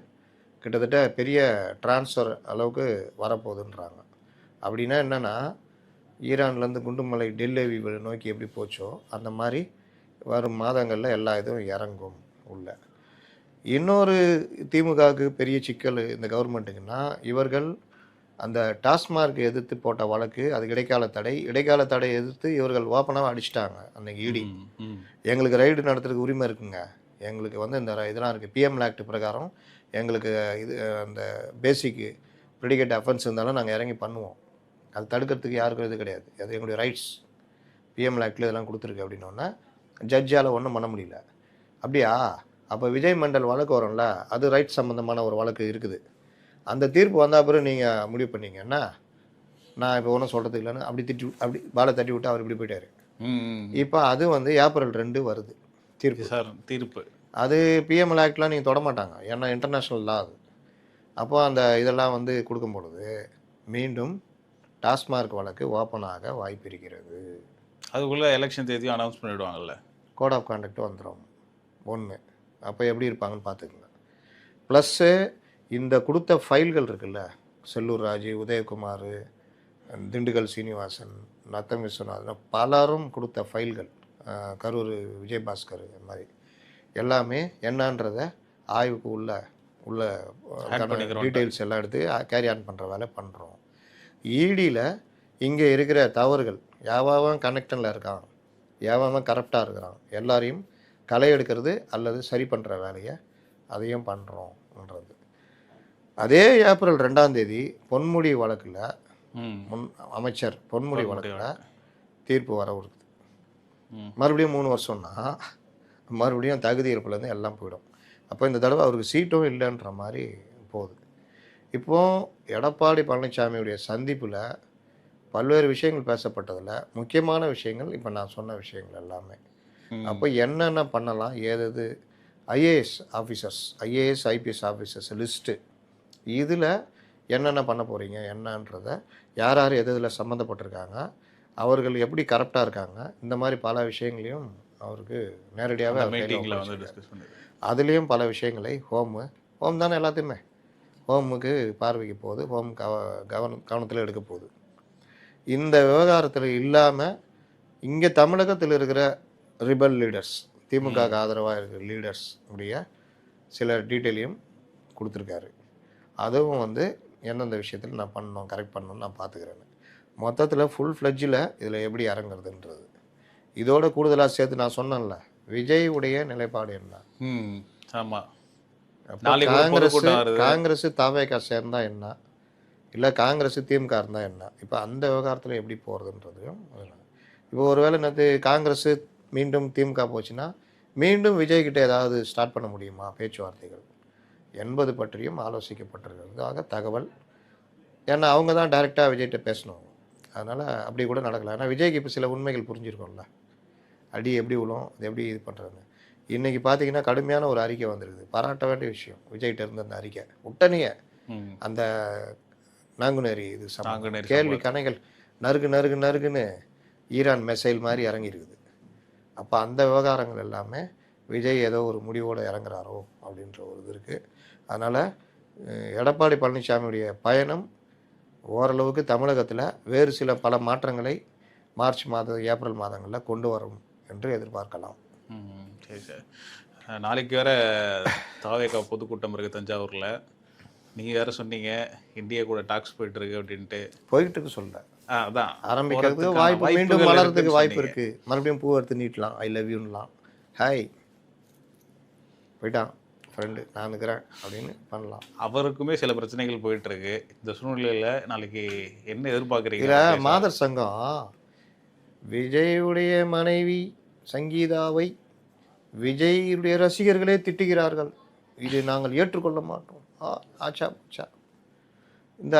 கிட்டத்தட்ட பெரிய ட்ரான்ஸ்ஃபர் அளவுக்கு வரப்போகுதுன்றாங்க. அப்படின்னா என்னென்னா, ஈரான்லேருந்து குண்டுமலை டெல்லி நோக்கி எப்படி போச்சோ அந்த மாதிரி வரும் மாதங்களில் எல்லா இதுவும் இறங்கும் உள்ள. இன்னொரு திமுகவுக்கு பெரிய சிக்கல் இந்த கவர்மெண்ட்டுக்குன்னா, இவர்கள் அந்த டாஸ்மார்க் எதிர்த்து போட்ட வழக்கு, அது இடைக்கால தடை எதிர்த்து இவர்கள் ஓப்பனாக அடிச்சிட்டாங்க அன்றைக்கி இடி. எங்களுக்கு ரைடு நடத்துறதுக்கு உரிமை இருக்குங்க, எங்களுக்கு வந்து இந்த இதெல்லாம் இருக்குது, பிஎம்எல் ஆக்ட் பிரகாரம் எங்களுக்கு இது அந்த பேசிக் ப்ரிடிகேட் அஃபென்ஸ் இருந்தாலும் நாங்கள் இறங்கி பண்ணுவோம், அது தடுக்கிறதுக்கு யாருக்கும் இது கிடையாது, அது எங்களுடைய ரைட்ஸ், பிஎம்எல் ஆக்டில் இதெல்லாம் கொடுத்துருக்கு அப்படின்னோடனே ஜட்ஜால் ஒன்றும் பண்ண முடியல. அப்படியா, அப்போ விஜய் மண்டல் வழக்கு வரும்ல, அது ரைட்ஸ் சம்மந்தமான ஒரு வழக்கு இருக்குது, அந்த தீர்ப்பு வந்தால் பிறகு நீங்கள் முடிவு பண்ணீங்கன்னா நான் இப்போ ஒன்றும் சொல்கிறது இல்லைன்னு அப்படி பாலை தட்டி விட்டு அவர் இப்படி போயிட்டார். இப்போ அது வந்து ஏப்ரல் 2 வருது தீர்ப்பு. சார் தீர்ப்பு அது பிஎம்எல் ஆக்ட்லாம் நீங்கள் தொட மாட்டாங்க, ஏன்னா இன்டர்நேஷ்னல் லா அது. அப்போது அந்த இதெல்லாம் வந்து கொடுக்கும் பொழுது மீண்டும் டாஸ்மார்க் வழக்கு ஓப்பன் ஆக வாய்ப்பு இருக்கிறது. அதுக்குள்ளே எலெக்ஷன் தேதியும் அனௌன்ஸ் பண்ணிவிடுவாங்கல்ல, கோட் ஆஃப் கான்டக்ட் வந்துடும் ஒன்று. அப்போ எப்படி இருப்பாங்கன்னு பார்த்துக்குங்க. ப்ளஸ்ஸு இந்த கொடுத்த ஃபைல்கள் இருக்குல்ல, செல்லூர் ராஜு, உதயகுமார், திண்டுக்கல் சீனிவாசன், நத்தம் விஸ்வநாதன், பலரும் கொடுத்த ஃபைல்கள், கரூர் விஜயபாஸ்கர், இந்த மாதிரி எல்லாமே என்னன்றதை ஆய்வுக்கு உள்ள டீட்டெயில்ஸ் எல்லாம் எடுத்து கேரி ஆன் பண்ணுற வேலை பண்ணுறோம். இடியில் இங்கே இருக்கிற தவறுகள், யாவாவும் கனெக்டனில் இருக்கான், யாவாவும் கரப்டாக இருக்கிறான், எல்லாரையும் களை எடுக்கிறது அல்லது சரி பண்ணுற வேலையை அதையும் பண்ணுறோம்ன்றது. அதே ஏப்ரல் 2 பொன்முடி வழக்கில் அமைச்சர் பொன்முடி வழக்கில் தீர்ப்பு வர இருக்குது. மறுபடியும் 3 வருஷம்னா மறுபடியும் தகுதி இருப்புலேருந்து எல்லாம் போயிடும். அப்போ இந்த தடவை அவருக்கு சீட்டும் இல்லைன்ற மாதிரி போகுது. இப்போது எடப்பாடி பழனிசாமியுடைய சந்திப்பில் பல்வேறு விஷயங்கள் பேசப்பட்டதில் முக்கியமான விஷயங்கள் இப்போ நான் சொன்ன விஷயங்கள் எல்லாமே. அப்போ என்னென்ன பண்ணலாம், ஏது IAS officers, IAS IPS officers list, இதில் என்னென்ன பண்ண போகிறீங்க, என்னன்றதை யார் யார் எதில் சம்மந்தப்பட்டிருக்காங்க, அவர்கள் எப்படி கரெக்டாக இருக்காங்க, இந்த மாதிரி பல விஷயங்களையும் அவருக்கு நேரடியாகவே அதுலேயும் பல விஷயங்களை ஹோம் தானே எல்லாத்தையுமே ஹோமுக்கு பார்வைக்கு போகுது, ஹோம் கவனத்தில் எடுக்க போகுது. இந்த விவகாரத்தில் இல்லாமல் இங்கே தமிழகத்தில் இருக்கிற ரிபல் லீடர்ஸ், திமுக ஆதரவாக இருக்கிற லீடர்ஸ் உடைய சில டீட்டெயிலையும் கொடுத்துருக்காரு. அதுவும் வந்து எந்தெந்த விஷயத்தில் நான் பண்ணணும், கரெக்ட் பண்ணணும்னு நான் பார்த்துக்கிறேன்னு. மொத்தத்தில் ஃபுல் ஃப்ளெட்ஜில் இதில் எப்படி இறங்குறதுன்றது. இதோட கூடுதலாக சேர்த்து நான் சொன்னேன்ல, விஜய் உடைய நிலைப்பாடு என்ன. ஆமாம், காங்கிரஸ் தாவேகா சேர்ந்தா என்ன, இல்லை காங்கிரஸ் திமுக இருந்தால் என்ன, இப்போ அந்த விவகாரத்தில் எப்படி போகிறதுன்றதையும். இப்போ ஒருவேளை நேற்று காங்கிரஸ் மீண்டும் திமுக போச்சுன்னா மீண்டும் விஜய்கிட்ட ஏதாவது ஸ்டார்ட் பண்ண முடியுமா பேச்சுவார்த்தைகள் என்பது பற்றியும் ஆலோசிக்கப்பட்டிருக்கிறதாக தகவல். ஏன்னா அவங்க தான் டைரெக்டாக விஜய்கிட்ட பேசணும், அதனால் அப்படி கூட நடக்கலாம். ஏன்னா விஜய்க்கு இப்போ சில உண்மைகள் புரிஞ்சிருக்கோம்ல, அடி எப்படி விழும், அது எப்படி இது பண்ணுறதுன்னு. இன்றைக்கி பார்த்தீங்கன்னா கடுமையான ஒரு அறிக்கை வந்திருக்குது, பாராட்ட வேண்டிய விஷயம். விஜய்கிட்ட இருந்த அந்த அறிக்கை உடனே அந்த நாங்குநேரி இது கேள்வி கணைகள் நறுக்குன்னு ஈரான் மெசைல் மாதிரி இறங்கியிருக்குது. அப்போ அந்த விவகாரங்கள் எல்லாமே விஜய் ஏதோ ஒரு முடிவோடு இறங்குறாரோ அப்படின்ற ஒரு இது இருக்குது. அதனால் எடப்பாடி பழனிசாமியுடைய பயணம் ஓரளவுக்கு தமிழகத்தில் வேறு சில பல மாற்றங்களை மார்ச் மாதம் ஏப்ரல் மாதங்களில் கொண்டு வரும் என்று எதிர்பார்க்கலாம். சரி சார், நாளைக்கு வேறு தாவேகா பொதுக்கூட்டம் இருக்குது தஞ்சாவூரில். நீங்கள் வேறு சொன்னீங்க இந்தியா கூட டாக்ஸ் போயிட்டு இருக்கு அப்படின்ட்டு. போய்கிட்டு இருக்கு சொல்கிறேன். அதான் ஆரம்பிக்கிறதுக்கு போறதுக்கான வாய்ப்பு, மீண்டும் வாய்ப்புகள் வளர்றதுக்கு இருக்குன்னு வாய்ப்பு சொன்னீங்க. இருக்குது. மறுபடியும் பூ எடுத்து நீட்டலாம், ஐ லவ் யூன்லாம், ஹாய் போயிட்டான் ஃப்ரெண்டு நான் இருக்கிறேன் அப்படின்னு பண்ணலாம். அவருக்குமே சில பிரச்சனைகள் போயிட்டு இருக்கு. இந்த சூழ்நிலையில் நாளைக்கு என்ன எதிர்பார்க்குறீங்க? இதில் மாதர் சங்கம் விஜயுடைய மனைவி சங்கீதாவை விஜயுடைய ரசிகர்களே திட்டுகிறார்கள், இது நாங்கள் ஏற்றுக்கொள்ள மாட்டோம். ஆச்சா போச்சா. இந்த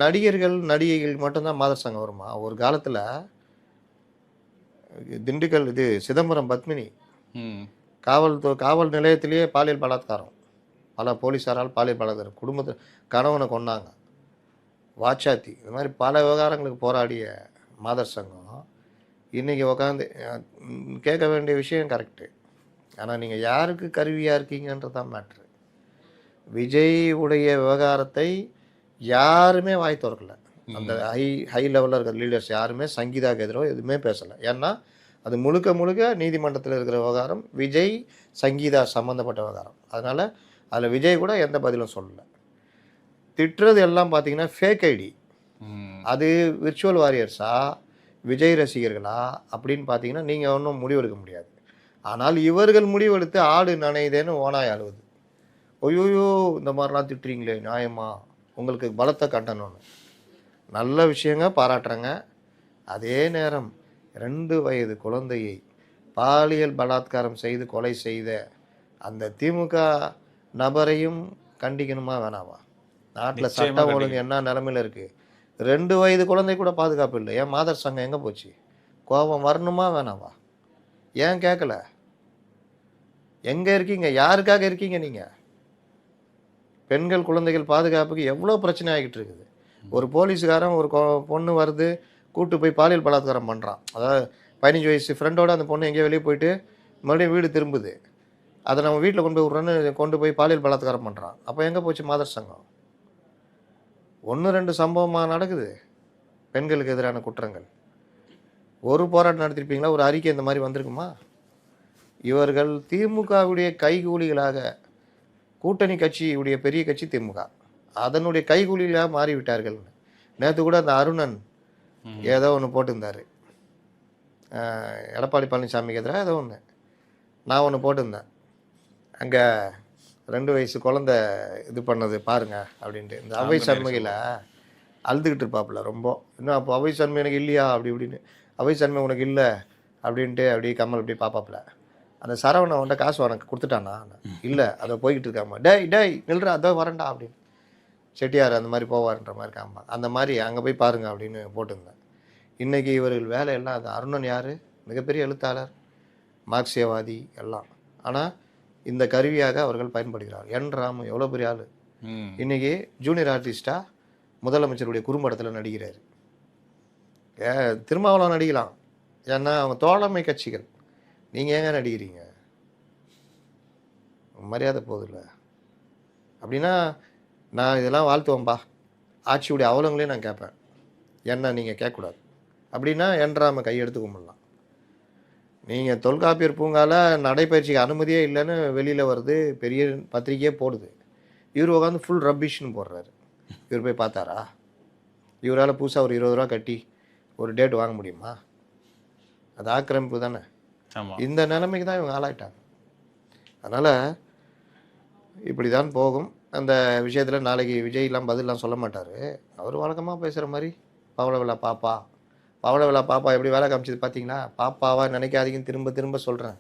நடிகர்கள் நடிகைகள் மட்டும்தான் மாதர் சங்கம் வருமா? ஒரு காலத்தில் திண்டுக்கல் இது சிதம்பரம் பத்மினி காவல் நிலையத்திலேயே பாலியல் பலாத்காரம், பல போலீஸாரால் பாலியல் பலாத்காரம், குடும்பத்தை கணவனை கொன்னாங்க, வாச்சாத்தி, இது மாதிரி பல விவகாரங்களுக்கு போராடிய மாதர் சங்கம் இன்றைக்கி உக்காந்து கேட்க வேண்டிய விஷயம் கரெக்டு. ஆனால் நீங்கள் யாருக்கு கருவியாக இருக்கீங்கன்றது தான் மேட்ரு. விஜய் உடைய விவகாரத்தை யாருமே வாய் திறக்கல. அந்த ஹை லெவலில் இருக்கிற லீடர்ஸ் யாருமே சங்கீதாக்கு எதிராக எதுவுமே பேசலை. ஏன்னா அது முழுக்க முழுக்க நீதிமன்றத்தில் இருக்கிற விவகாரம், விஜய் சங்கீதா சம்மந்தப்பட்ட விவகாரம். அதனால் அதில் விஜய் கூட எந்த பதிலும் சொல்லலை. திட்டுறது எல்லாம் பார்த்தீங்கன்னா ஃபேக் ஐடி. அது விர்ச்சுவல் வாரியர்ஸா விஜய் ரசிகர்களா அப்படின்னு பார்த்தீங்கன்னா நீங்கள் ஒன்றும் முடிவெடுக்க முடியாது. ஆனால் இவர்கள் முடிவெடுத்து ஆடு நனையுதேன்னு ஓனாய் அழுவுது. ஐயோயோ இந்த மாதிரிலாம் திட்டுறீங்களே நியாயமா, உங்களுக்கு பலத்த கண்டனம்னு. நல்ல விஷயங்க பாராட்டுறேங்க. அதே நேரம் 2 வயது குழந்தையை பாலியல் பலாத்காரம் செய்து கொலை செய்த அந்த திமுக நபரையும் கண்டிக்கணுமா வேணாமா? நாட்டில் சட்டம் ஒழுங்கு என்ன நிலமையில் இருக்குது? 2 வயது குழந்தை கூட பாதுகாப்பு இல்லை. ஏன் மாதர் சங்கம் எங்கே போச்சு? கோபம் வரணுமா வேணாமா? ஏன் கேட்கல? எங்கே இருக்கீங்க? யாருக்காக இருக்கீங்க நீங்கள்? பெண்கள் குழந்தைகள் பாதுகாப்புக்கு எவ்வளோ பிரச்சனை ஆகிட்டு இருக்குது. ஒரு போலீஸுக்காரன் ஒரு பொண்ணு வருது, கூட்டு போய் பாலியல் பலாத்காரம் பண்ணுறான். அதாவது 15 வயசு ஃப்ரெண்டோட அந்த பொண்ணு எங்கேயோ வெளியே போயிட்டு மறுபடியும் வீடு திரும்புது. அதை நம்ம வீட்டில் கொண்டு போய் விட்றோன்னு கொண்டு போய் பாலியல் பலாத்காரம் பண்ணுறான். அப்போ எங்கே போச்சு மாதர் சங்கம்? 1-2 சம்பவமாக நடக்குது பெண்களுக்கு எதிரான குற்றங்கள். ஒரு போராட்டம் நடத்திருப்பீங்களா? ஒரு அறிக்கை இந்த மாதிரி வந்திருக்குமா? இவர்கள் திமுகவுடைய கைகூலிகளாக, கூட்டணி கட்சியுடைய பெரிய கட்சி திமுக, அதனுடைய கைகூலிகளாக மாறிவிட்டார்கள். நேற்று கூட அந்த அருணன் ஏதோ ஒன்று போட்டிருந்தார், எடப்பாடி பழனிசாமிக்கு எதிராக ஏதோ ஒன்று. நான் ஒன்று போட்டிருந்தேன், அங்கே 2 வயசு குழந்த இது பண்ணது பாருங்க அப்படின்ட்டு. இந்த அவை சண்முகையில் அழுதுகிட்டு இருப்பாப்புல ரொம்ப. இன்னும் அப்போ அவை சண்முகை எனக்கு இல்லையா அப்படி இப்படின்னு. அவை சண்முகை உனக்கு இல்லை அப்படின்ட்டு அப்படியே கமல் அப்படி பார்ப்பாப்புல. அந்த சரவணை அவன்கிட்ட காசு உனக்கு கொடுத்துட்டானா? இல்லை, அதை போய்கிட்டு இருக்காமா. டேய் நில்றா, அதோ வரேன்டா அப்படின்னு. செட்டியார் அந்த மாதிரி போவார்ன்ற மாதிரி காமா. அந்த மாதிரி அங்கே போய் பாருங்க அப்படின்னு போட்டிருந்தேன். இன்றைக்கி இவர்கள் வேலையெல்லாம் அது. அருணன் யார்? மிகப்பெரிய எழுத்தாளர், மார்க்சியவாதி எல்லாம். ஆனால் இந்த கருவியாக அவர்கள் பயன்படுகிறார். என் ராமு எவ்வளோ பெரிய ஆள், இன்றைக்கி ஜூனியர் ஆர்டிஸ்டாக முதலமைச்சருடைய குறும்படத்தில் நடிக்கிறார். திருமாவளவன் நடிக்கலாம், ஏன்னா அவங்க தோழமை கட்சிகள். நீங்கள் ஏங்க நடிக்கிறீங்க? மரியாதை போதில்லை அப்படின்னா நான் இதெல்லாம் வாழ்த்துவேன்பா. ஆட்சியுடைய அவலங்களையும் நான் கேட்பேன், என்ன நீங்கள் கேட்கக்கூடாது அப்படின்னா என்றாம கையெடுத்து கும்பிடலாம். நீங்கள் தொல்காப்பியர் பூங்காவில் நடைப்பயிற்சிக்கு அனுமதியே இல்லைன்னு வெளியில் வருது, பெரிய பத்திரிக்கையே போடுது. இவர் உட்காந்து ஃபுல் ரப்பிஷ்னு போடுறாரு. இவர் போய் பார்த்தாரா? இவரால் புதுசாக ஒரு 20 ரூபா கட்டி ஒரு டேட் வாங்க முடியுமா? அது ஆக்கிரமிப்பு தானே. இந்த நிலைமைக்கு தான் இவங்க ஆளாயிட்டாங்க. அதனால் இப்படி தான் போகும். அந்த விஷயத்தில் நாளைக்கு விஜய்லாம் பதிலாம் சொல்ல மாட்டார். அவர் வழக்கமாக பேசுகிற மாதிரி பவள விழா பாப்பா, பவள விழா பாப்பா எப்படி வேலை காமிச்சது பார்த்தீங்களா? பாப்பாவாக நினைக்காதீங்கன்னு திரும்ப திரும்ப சொல்கிறேன்.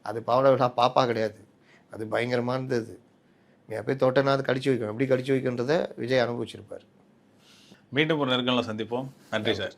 அது பவள விழா பாப்பா கிடையாது, அது பயங்கரமானது. நீ போய் தொட்டனா அது கடிச்சு வைக்கணும். எப்படி கடிச்சு வைக்கின்றதை விஜய் அனுபவிச்சிருப்பார். மீண்டும் ஒரு நேர்காணலில் சந்திப்போம். நன்றி சார்.